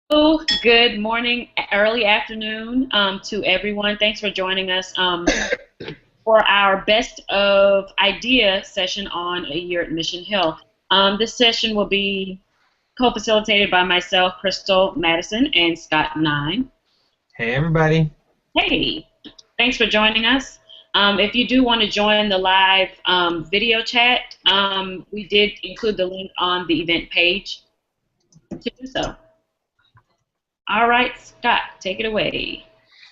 Good morning, early afternoon to everyone. Thanks for joining us for our Best of Idea session on A Year at Mission Hill. This session will be co-facilitated by myself, Crystal Madison, and Scott Nine. Hey everybody. Hey, thanks for joining us. If you do want to join the live video chat, we did include the link on the event page to do so. All right, Scott, take it away.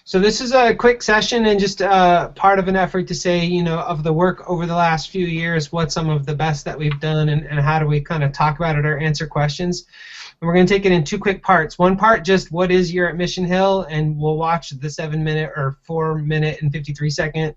So this is a quick session and just part of an effort to say, of the work over the last few years, what's some of the best that we've done and how do we kind of talk about it or answer questions. And we're going to take it in two quick parts. One part, just what is Year at Mission Hill, and we'll watch the 7-minute or 4-minute and 53-second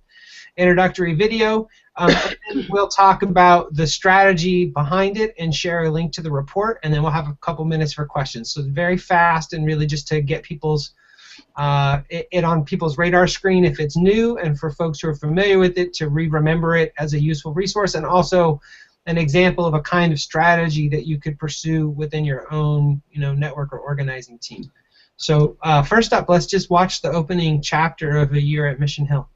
introductory video. And then we'll talk about the strategy behind it and share a link to the report, and then we'll have a couple minutes for questions. So very fast and really just to get it on people's radar screen if it's new, and for folks who are familiar with it to remember it as a useful resource, and also an example of a kind of strategy that you could pursue within your own network or organizing team. So first up, let's just watch the opening chapter of A Year at Mission Hill.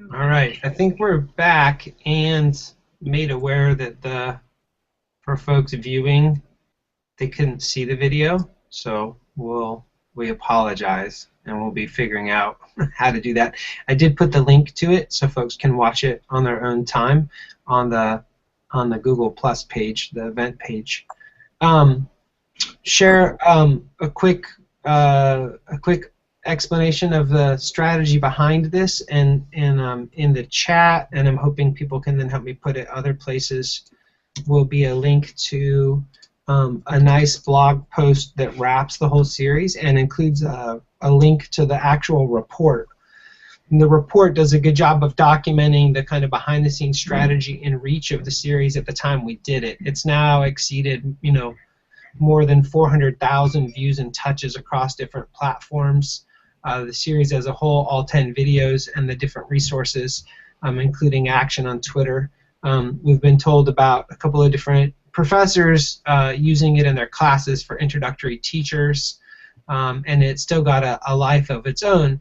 All right, I think we're back and made aware that for folks viewing, they couldn't see the video, so we apologize, and we'll be figuring out how to do that. I did put the link to it so folks can watch it on their own time on the Google Plus page, the event page. Share a quick explanation of the strategy behind this and in the chat, and I'm hoping people can then help me put it other places. Will be a link to a nice blog post that wraps the whole series and includes a link to the actual report. And the report does a good job of documenting the kind of behind-the-scenes strategy and reach of the series at the time we did it. It's now exceeded, more than 400,000 views and touches across different platforms. The series as a whole, all 10 videos, and the different resources, including action on Twitter. We've been told about a couple of different professors using it in their classes for introductory teachers, and it's still got a life of its own.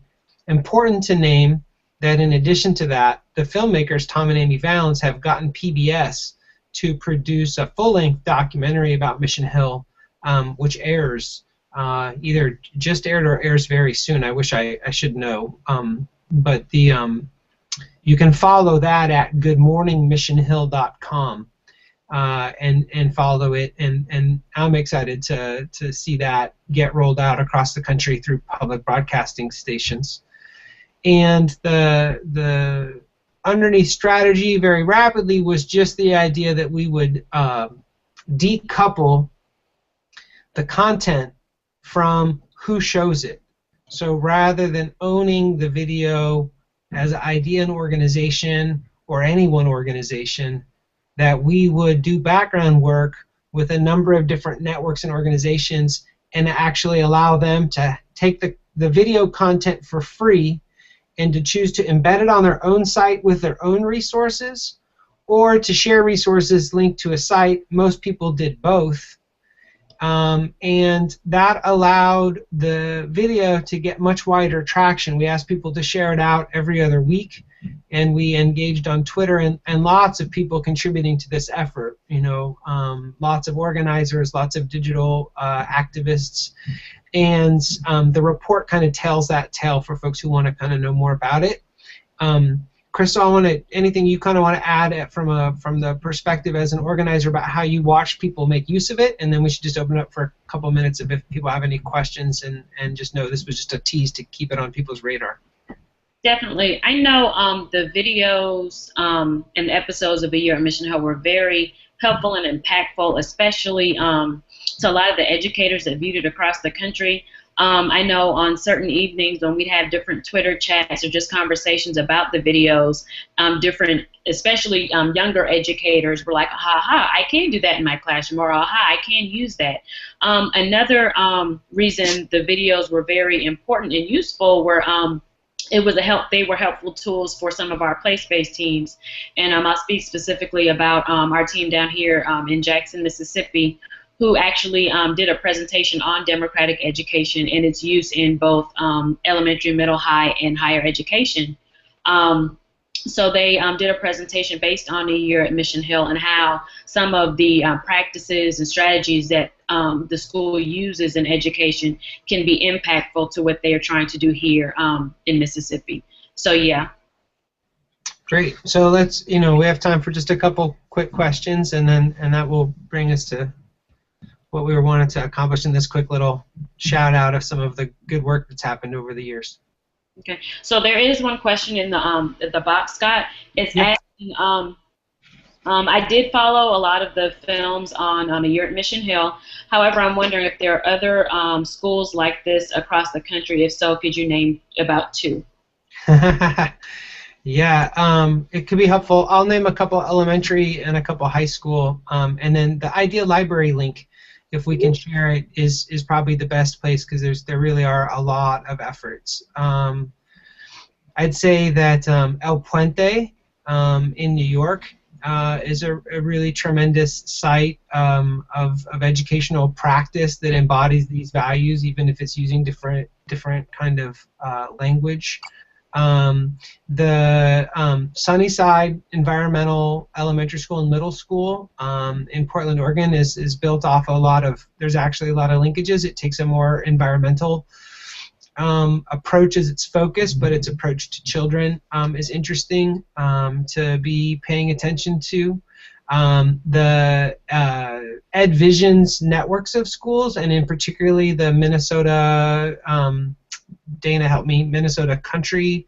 Important to name that in addition to that, the filmmakers Tom and Amy Valens have gotten PBS to produce a full-length documentary about Mission Hill, which airs either just aired or airs very soon. I wish I should know, but you can follow that at goodmorningmissionhill.com and follow it, and I'm excited to see that get rolled out across the country through public broadcasting stations. And the underneath strategy very rapidly was just the idea that we would decouple the content from who shows it. So rather than owning the video as an idea and organization or any one organization, that we would do background work with a number of different networks and organizations and actually allow them to take the video content for free and to choose to embed it on their own site with their own resources, or to share resources linked to a site. Most people did both. And that allowed the video to get much wider traction. We asked people to share it out every other week, and we engaged on Twitter, and lots of people contributing to this effort. Lots of organizers, lots of digital activists, and the report kind of tells that tale for folks who want to kind of know more about it. Crystal, anything you kind of want to add from the perspective as an organizer about how you watch people make use of it, and then we should just open it up for a couple minutes if people have any questions, and just know this was just a tease to keep it on people's radar. Definitely. I know the videos and the episodes of A Year at Mission Hill were very helpful and impactful, especially to a lot of the educators that viewed it across the country. I know on certain evenings when we'd have different Twitter chats or just conversations about the videos, especially younger educators were like, aha, I can do that in my classroom, or aha, I can use that. Another reason the videos were very important and useful were they were helpful tools for some of our place-based teams, and I'll speak specifically about our team down here in Jackson, Mississippi, who actually did a presentation on democratic education and its use in both elementary, middle, high, and higher education. So they did a presentation based on A Year at Mission Hill and how some of the practices and strategies that the school uses in education can be impactful to what they are trying to do here in Mississippi. So yeah. Great. So let's, we have time for just a couple quick questions, and that will bring us to what we were wanting to accomplish in this quick little shout out of some of the good work that's happened over the years. Okay, so there is one question in the box, Scott. It's asking, I did follow a lot of the films on A Year at Mission Hill. However, I'm wondering if there are other schools like this across the country. If so, could you name about 2? Yeah, it could be helpful. I'll name a couple elementary and a couple high school, and then the Idea Library link, if we can share it, is probably the best place, because there really are a lot of efforts. I'd say that El Puente in New York is a really tremendous site of educational practice that embodies these values, even if it's using different kind of language. The Sunnyside Environmental Elementary School and Middle School in Portland, Oregon is built off a lot of, there's actually a lot of linkages. It takes a more environmental approach as its focus, but its approach to children is interesting to be paying attention to. The EdVision's networks of schools, and in particularly the Minnesota, Dana help me, Minnesota Country,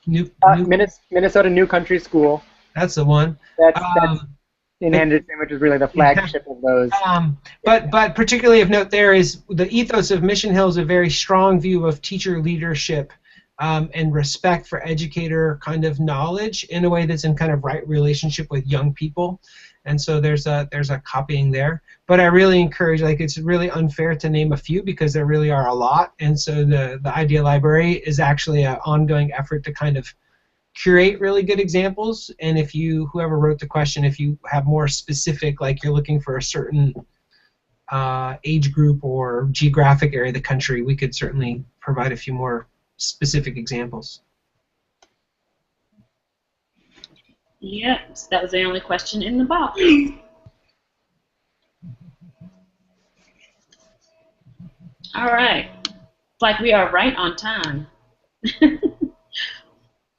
Minnesota New Country School. That's the one. That's in Anderson, which is really the flagship of those. But particularly of note there is the ethos of Mission Hill is a very strong view of teacher leadership and respect for educator kind of knowledge in a way that's in kind of right relationship with young people. And so there's a copying there. But I really encourage, like, it's really unfair to name a few because there really are a lot. And so the Idea Library is actually an ongoing effort to kind of curate really good examples. And if you, whoever wrote the question, if you have more specific, like you're looking for a certain age group or geographic area of the country, we could certainly provide a few more specific examples. Yes, that was the only question in the box. All right. It's like we are right on time.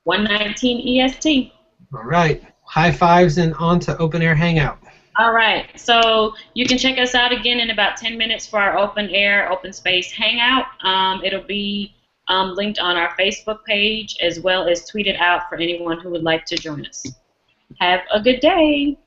1:19 EST. All right. High fives and on to Open Air Hangout. All right. So you can check us out again in about 10 minutes for our Open Air, Open Space Hangout. It'll be linked on our Facebook page as well as tweeted out for anyone who would like to join us. Have a good day.